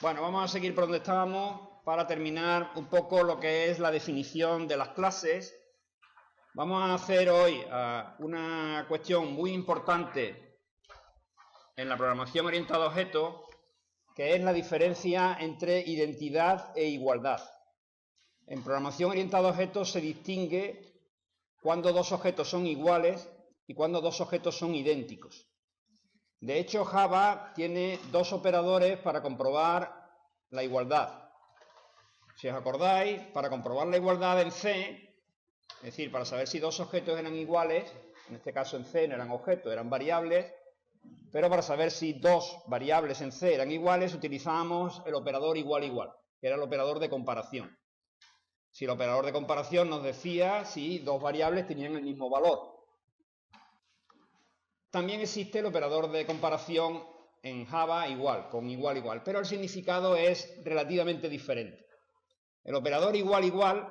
Bueno, vamos a seguir por donde estábamos para terminar un poco lo que es la definición de las clases. Vamos a hacer hoy una cuestión muy importante en la programación orientada a objetos, que es la diferencia entre identidad e igualdad. En programación orientada a objetos se distingue cuando dos objetos son iguales y cuando dos objetos son idénticos. De hecho, Java tiene dos operadores para comprobar la igualdad. Si os acordáis, para comprobar la igualdad en C, es decir, para saber si dos objetos eran iguales, en este caso en C no eran objetos, eran variables, pero para saber si dos variables en C eran iguales, utilizábamos el operador igual, que era el operador de comparación. Si el operador de comparación nos decía si dos variables tenían el mismo valor. También existe el operador de comparación en Java con igual, pero el significado es relativamente diferente. El operador igual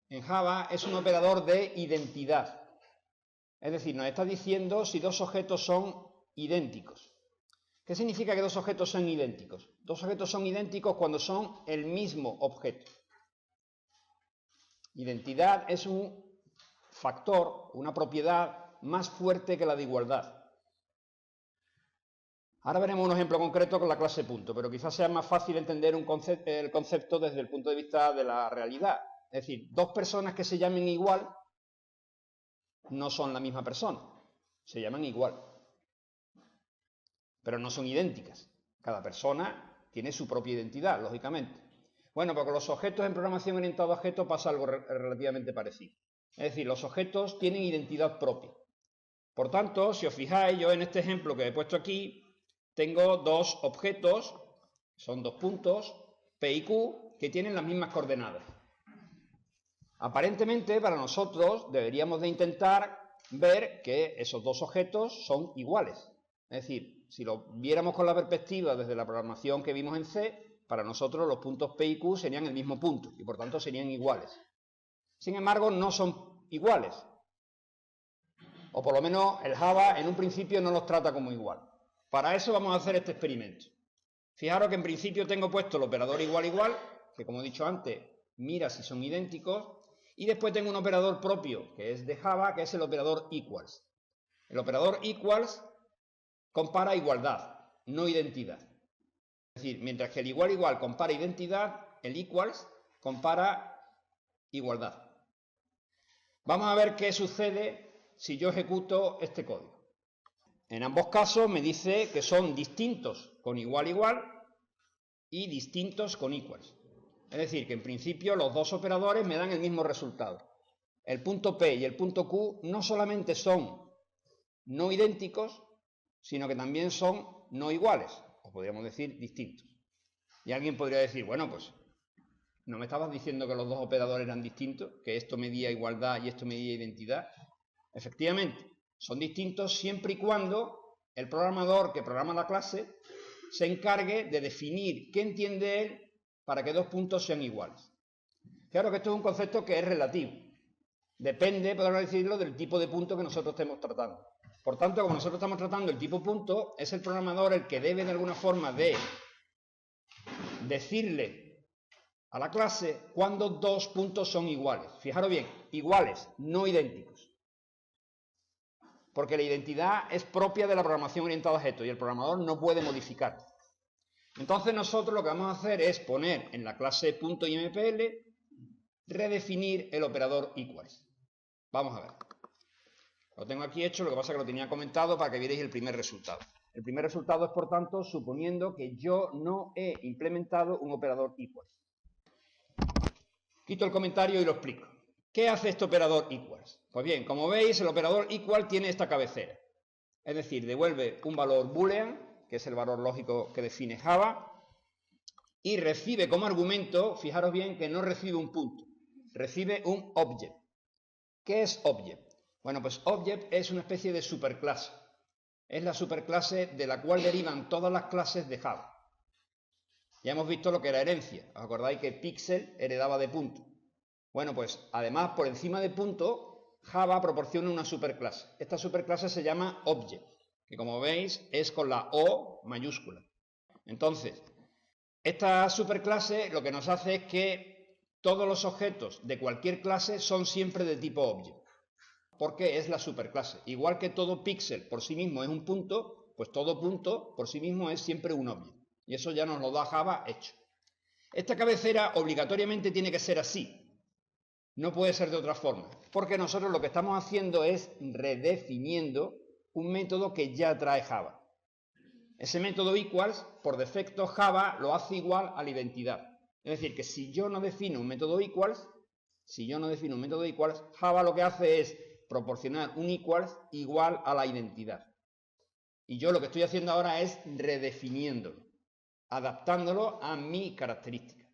en Java es un operador de identidad. Es decir, nos está diciendo si dos objetos son idénticos. ¿Qué significa que dos objetos son idénticos? Dos objetos son idénticos cuando son el mismo objeto. Identidad es un factor, una propiedad más fuerte que la de igualdad. Ahora veremos un ejemplo concreto con la clase punto, pero quizás sea más fácil entender el concepto desde el punto de vista de la realidad. Es decir, dos personas que se llamen igual no son la misma persona, se llaman igual, pero no son idénticas. Cada persona tiene su propia identidad, lógicamente. Bueno, pues con los objetos en programación orientada a objetos pasa algo relativamente parecido. Es decir, los objetos tienen identidad propia. Por tanto, si os fijáis, yo en este ejemplo que he puesto aquí, tengo dos objetos, son dos puntos, P y Q, que tienen las mismas coordenadas. Aparentemente, para nosotros, deberíamos de intentar ver que esos dos objetos son iguales. Es decir, si lo viéramos con la perspectiva desde la programación que vimos en C, para nosotros los puntos P y Q serían el mismo punto, y por tanto serían iguales. Sin embargo, no son iguales. O por lo menos el Java en un principio no los trata como igual. Para eso vamos a hacer este experimento. Fijaros que en principio tengo puesto el operador igual, que como he dicho antes, mira si son idénticos, y después tengo un operador propio, que es de Java, que es el operador equals. El operador equals compara igualdad, no identidad. Es decir, mientras que el igual compara identidad, el equals compara igualdad. Vamos a ver qué sucede si yo ejecuto este código. En ambos casos me dice que son distintos con igual y distintos con equals. Es decir, que en principio los dos operadores me dan el mismo resultado. El punto P y el punto Q no solamente son no idénticos, sino que también son no iguales, o podríamos decir distintos. Y alguien podría decir, bueno, pues, ¿no me estabas diciendo que los dos operadores eran distintos? ¿Que esto medía igualdad y esto medía identidad? Efectivamente, son distintos siempre y cuando el programador que programa la clase se encargue de definir qué entiende él para que dos puntos sean iguales. Claro que esto es un concepto que es relativo. Depende, podemos decirlo, del tipo de punto que nosotros estemos tratando. Por tanto, como nosotros estamos tratando el tipo punto, es el programador el que debe de alguna forma de decirle a la clase cuando dos puntos son iguales. Fijaros bien, iguales, no idénticos. Porque la identidad es propia de la programación orientada a objetos y el programador no puede modificar. Entonces nosotros lo que vamos a hacer es poner en la clase .impl redefinir el operador equals. Vamos a ver. Lo tengo aquí hecho, lo que pasa es que lo tenía comentado para que vierais el primer resultado. El primer resultado es, por tanto, suponiendo que yo no he implementado un operador equals. Quito el comentario y lo explico. ¿Qué hace este operador equals? Pues bien, como veis, el operador equal tiene esta cabecera. Es decir, devuelve un valor boolean, que es el valor lógico que define Java, y recibe como argumento, fijaros bien que no recibe un punto, recibe un object. ¿Qué es object? Bueno, pues object es una especie de superclase. Es la superclase de la cual derivan todas las clases de Java. Ya hemos visto lo que era herencia. ¿Os acordáis que Pixel heredaba de punto? Bueno, pues además, por encima de punto, Java proporciona una superclase. Esta superclase se llama object, que como veis es con la O mayúscula. Entonces, Esta superclase lo que nos hace es que todos los objetos de cualquier clase son siempre de tipo object, porque es la superclase. Igual que todo píxel por sí mismo es un punto, pues todo punto por sí mismo es siempre un object. Y eso ya nos lo da Java hecho. Esta cabecera obligatoriamente tiene que ser así. No puede ser de otra forma, porque nosotros lo que estamos haciendo es redefiniendo un método que ya trae Java. Ese método equals, por defecto, Java lo hace igual a la identidad. Es decir, que si yo no defino un método equals, Java lo que hace es proporcionar un equals igual a la identidad. Y yo lo que estoy haciendo ahora es redefiniéndolo, adaptándolo a mi característica.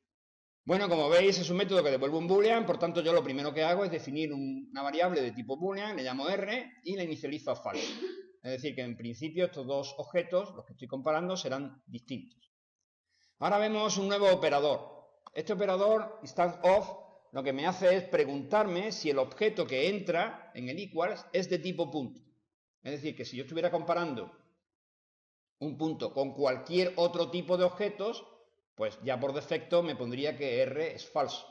Bueno, como veis, es un método que devuelve un boolean, por tanto yo lo primero que hago es definir una variable de tipo boolean, le llamo r y la inicializo a false. Es decir, que en principio estos dos objetos, los que estoy comparando, serán distintos. Ahora vemos un nuevo operador. Este operador, instance_of, lo que me hace es preguntarme si el objeto que entra en el equals es de tipo punto. Es decir, que si yo estuviera comparando un punto con cualquier otro tipo de objetos, pues ya por defecto me pondría que R es falso.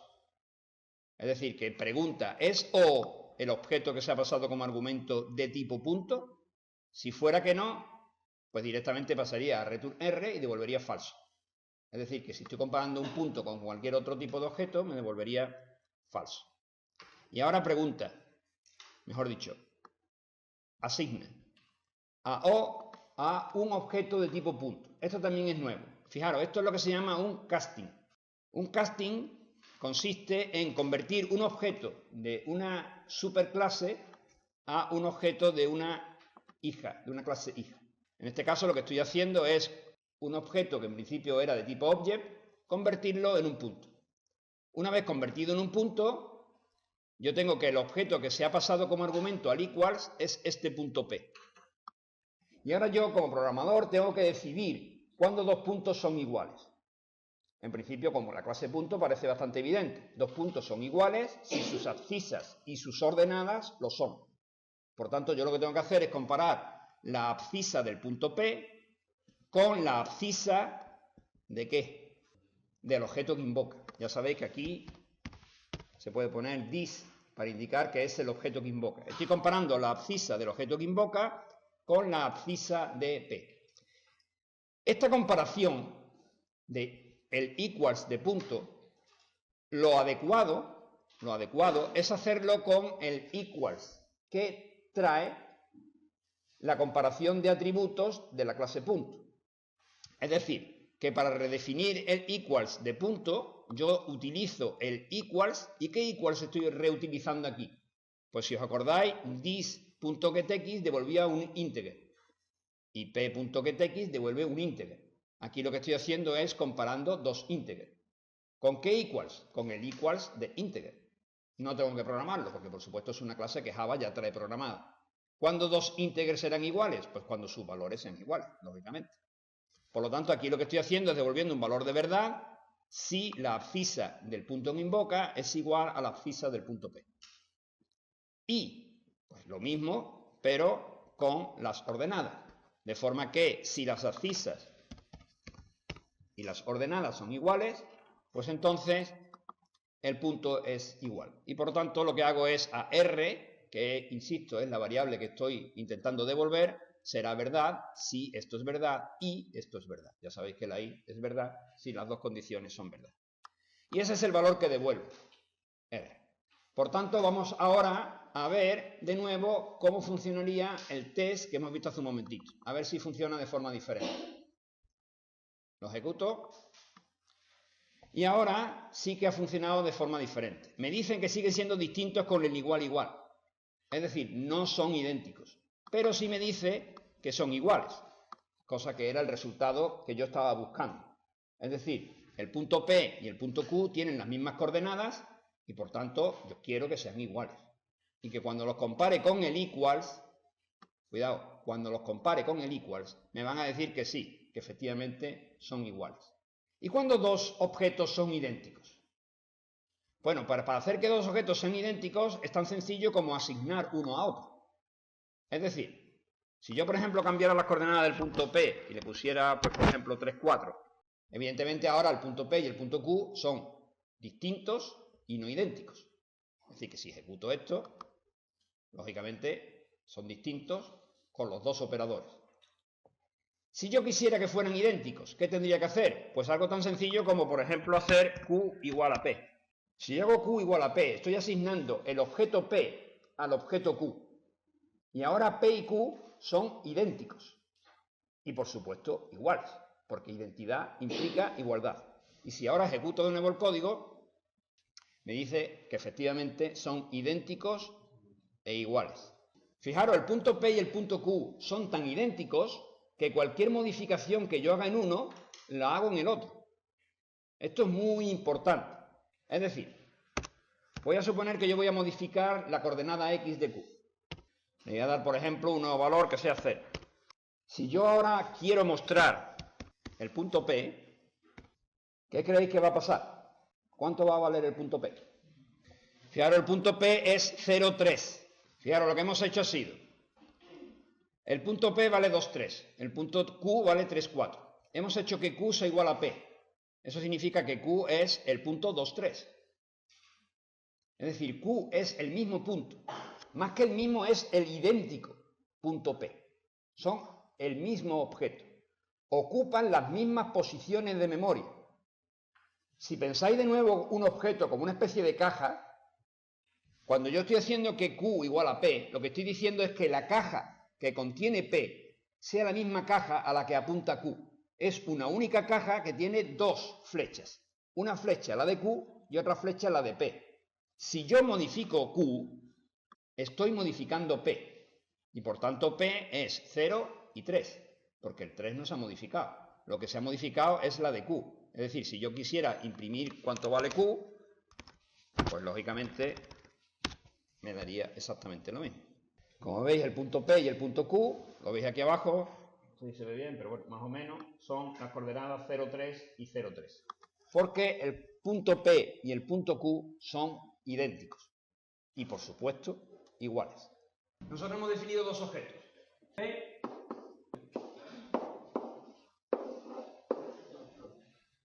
Es decir, que pregunta, ¿es O el objeto que se ha pasado como argumento de tipo punto? Si fuera que no, pues directamente pasaría a return R y devolvería falso. Es decir, que si estoy comparando un punto con cualquier otro tipo de objeto, me devolvería falso. Y ahora pregunta, mejor dicho, asigna a O a un objeto de tipo punto. Esto también es nuevo. Fijaros, esto es lo que se llama un casting. Un casting consiste en convertir un objeto de una superclase a un objeto de una hija, de una clase hija. En este caso lo que estoy haciendo es un objeto que en principio era de tipo object, convertirlo en un punto. Una vez convertido en un punto, yo tengo que el objeto que se ha pasado como argumento al equals es este punto P. Y ahora yo, como programador, tengo que decidir cuándo dos puntos son iguales. En principio, como la clase punto, parece bastante evidente. Dos puntos son iguales si sus abscisas y sus ordenadas lo son. Por tanto, yo lo que tengo que hacer es comparar la abscisa del punto P con la abscisa ¿de qué? Del objeto que invoca. Ya sabéis que aquí se puede poner this para indicar que es el objeto que invoca. Estoy comparando la abscisa del objeto que invoca con la abscisa de P. Esta comparación de el equals de punto, lo adecuado es hacerlo con el equals que trae la comparación de atributos de la clase punto. Es decir, que para redefinir el equals de punto, yo utilizo el equals. ¿Y qué equals estoy reutilizando aquí? Pues si os acordáis, this.getX devolvía un integer y p.getX devuelve un integer. Aquí lo que estoy haciendo es comparando dos integers. ¿Con qué equals? Con el equals de integer. No tengo que programarlo, porque por supuesto es una clase que Java ya trae programada. ¿Cuándo dos integers serán iguales? Pues cuando sus valores sean iguales, lógicamente. Por lo tanto, aquí lo que estoy haciendo es devolviendo un valor de verdad si la abscisa del punto que invoca es igual a la abscisa del punto P. Y, pues lo mismo, pero con las ordenadas. De forma que si las abscisas y las ordenadas son iguales, pues entonces el punto es igual. Y por lo tanto lo que hago es a R, que insisto es la variable que estoy intentando devolver, será verdad si esto es verdad y esto es verdad. Ya sabéis que la i es verdad si las dos condiciones son verdad. Y ese es el valor que devuelve, R. Por tanto, vamos ahora a ver de nuevo cómo funcionaría el test que hemos visto hace un momentito. A ver si funciona de forma diferente. Lo ejecuto. Y ahora sí que ha funcionado de forma diferente. Me dicen que siguen siendo distintos con el igual igual. Es decir, no son idénticos. Pero sí me dice que son iguales. Cosa que era el resultado que yo estaba buscando. Es decir, el punto P y el punto Q tienen las mismas coordenadas y por tanto yo quiero que sean iguales. Y que cuando los compare con el equals, cuidado, cuando los compare con el equals, me van a decir que sí, que efectivamente son iguales. ¿Y cuando dos objetos son idénticos? Bueno, para hacer que dos objetos sean idénticos es tan sencillo como asignar uno a otro. Es decir, si yo por ejemplo cambiara las coordenadas del punto P y le pusiera, pues por ejemplo 3, 4, Evidentemente ahora el punto P y el punto Q son distintos y no idénticos. Es decir, que si ejecuto esto, lógicamente son distintos con los dos operadores. Si yo quisiera que fueran idénticos, ¿qué tendría que hacer? Pues algo tan sencillo como, por ejemplo, hacer Q igual a P. Si yo hago Q igual a P, estoy asignando el objeto P al objeto Q. Y ahora P y Q son idénticos. Y, por supuesto, iguales, porque identidad implica igualdad. Y si ahora ejecuto de nuevo el código, me dice que efectivamente son idénticos e iguales. Fijaros, el punto P y el punto Q son tan idénticos que cualquier modificación que yo haga en uno, la hago en el otro. Esto es muy importante. Es decir, voy a suponer que yo voy a modificar la coordenada x de q. Le voy a dar, por ejemplo, un nuevo valor que sea 0. Si yo ahora quiero mostrar el punto P, ¿qué creéis que va a pasar? ¿Cuánto va a valer el punto P? Fijaros, el punto P es 0,3. Fijaros, lo que hemos hecho ha sido, el punto P vale 2,3, el punto Q vale 3,4. Hemos hecho que Q sea igual a P. Eso significa que Q es el punto 2,3. Es decir, Q es el mismo punto. Más que el mismo, es el idéntico punto P. Son el mismo objeto. Ocupan las mismas posiciones de memoria. Si pensáis de nuevo un objeto como una especie de caja, cuando yo estoy haciendo que Q igual a P, lo que estoy diciendo es que la caja que contiene P sea la misma caja a la que apunta Q. Es una única caja que tiene dos flechas. Una flecha la de Q y otra flecha la de P. Si yo modifico Q, estoy modificando P. Y por tanto P es 0 y 3, porque el 3 no se ha modificado. Lo que se ha modificado es la de Q. Es decir, si yo quisiera imprimir cuánto vale Q, pues lógicamente me daría exactamente lo mismo. Como veis, el punto P y el punto Q, lo veis aquí abajo, no sé si se ve bien, pero bueno, más o menos, son las coordenadas 0,3 y 0,3. Porque el punto P y el punto Q son idénticos. Y, por supuesto, iguales. Nosotros hemos definido dos objetos. P.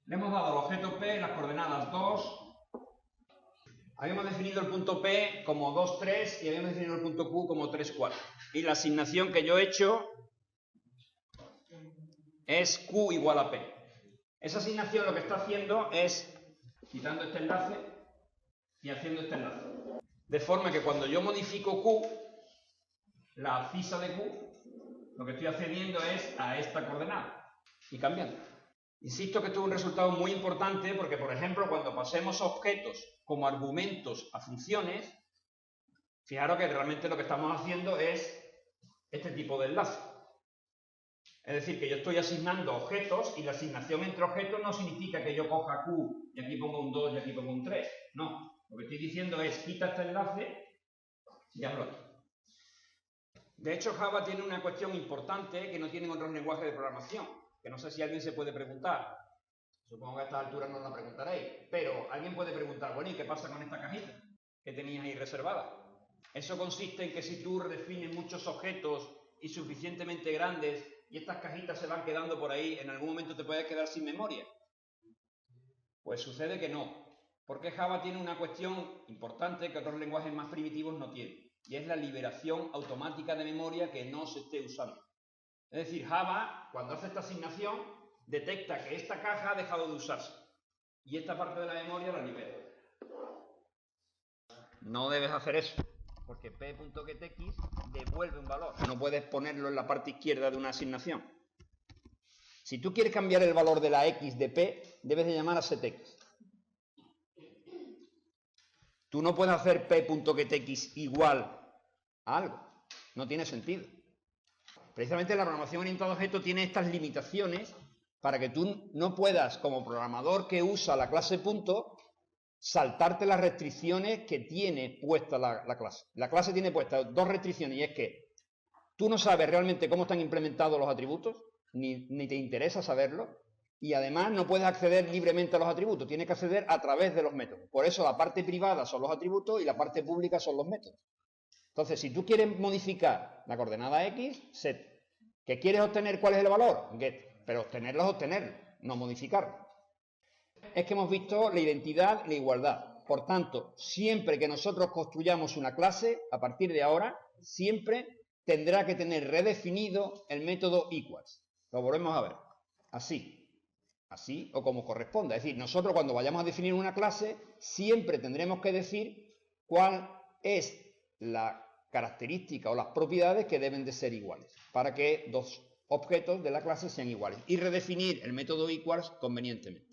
Le hemos dado al objeto P las coordenadas 2. Habíamos definido el punto P como 2, 3 y habíamos definido el punto Q como 3, 4. Y la asignación que yo he hecho es Q igual a P. Esa asignación lo que está haciendo es quitando este enlace y haciendo este enlace. De forma que cuando yo modifico Q, la abscisa de Q, lo que estoy accediendo es a esta coordenada y cambiando. Insisto que esto es un resultado muy importante porque, por ejemplo, cuando pasemos objetos como argumentos a funciones, fijaros que realmente lo que estamos haciendo es este tipo de enlace. Es decir, que yo estoy asignando objetos y la asignación entre objetos no significa que yo coja Q y aquí pongo un 2 y aquí pongo un 3. No, lo que estoy diciendo es quita este enlace y hazlo aquí. De hecho, Java tiene una cuestión importante que no tienen otros lenguajes de programación, que no sé si alguien se puede preguntar. Supongo que a estas alturas no la preguntaréis, pero alguien puede preguntar, bueno, ¿y qué pasa con esta cajita que tenías ahí reservada? Eso consiste en que si tú defines muchos objetos y suficientemente grandes y estas cajitas se van quedando por ahí, en algún momento te puedes quedar sin memoria. Pues sucede que no, porque Java tiene una cuestión importante que otros lenguajes más primitivos no tienen, y es la liberación automática de memoria que no se esté usando. Es decir, Java, cuando hace esta asignación, detecta que esta caja ha dejado de usarse y esta parte de la memoria la libera. No debes hacer eso, porque p.getX devuelve un valor. No puedes ponerlo en la parte izquierda de una asignación. Si tú quieres cambiar el valor de la x de p, debes de llamar a setX. Tú no puedes hacer p.getX igual a algo. No tiene sentido. Precisamente la programación orientada a objetos tiene estas limitaciones para que tú no puedas, como programador que usa la clase punto, saltarte las restricciones que tiene puesta la clase. La clase tiene puestas dos restricciones, y es que tú no sabes realmente cómo están implementados los atributos, ni te interesa saberlo, y además no puedes acceder libremente a los atributos, tienes que acceder a través de los métodos. Por eso la parte privada son los atributos y la parte pública son los métodos. Entonces, si tú quieres modificar la coordenada x, set. ¿Que quieres obtener cuál es el valor? Get. Pero obtenerlo es obtenerlo. no modificarlo. Es que hemos visto la identidad y la igualdad. Por tanto, siempre que nosotros construyamos una clase, a partir de ahora, siempre tendrá que tener redefinido el método equals. Lo volvemos a ver. Así o como corresponda. Es decir, nosotros cuando vayamos a definir una clase, siempre tendremos que decir cuál es la característica o las propiedades que deben de ser iguales, para que dos objetos de la clase sean iguales. Y redefinir el método equals convenientemente.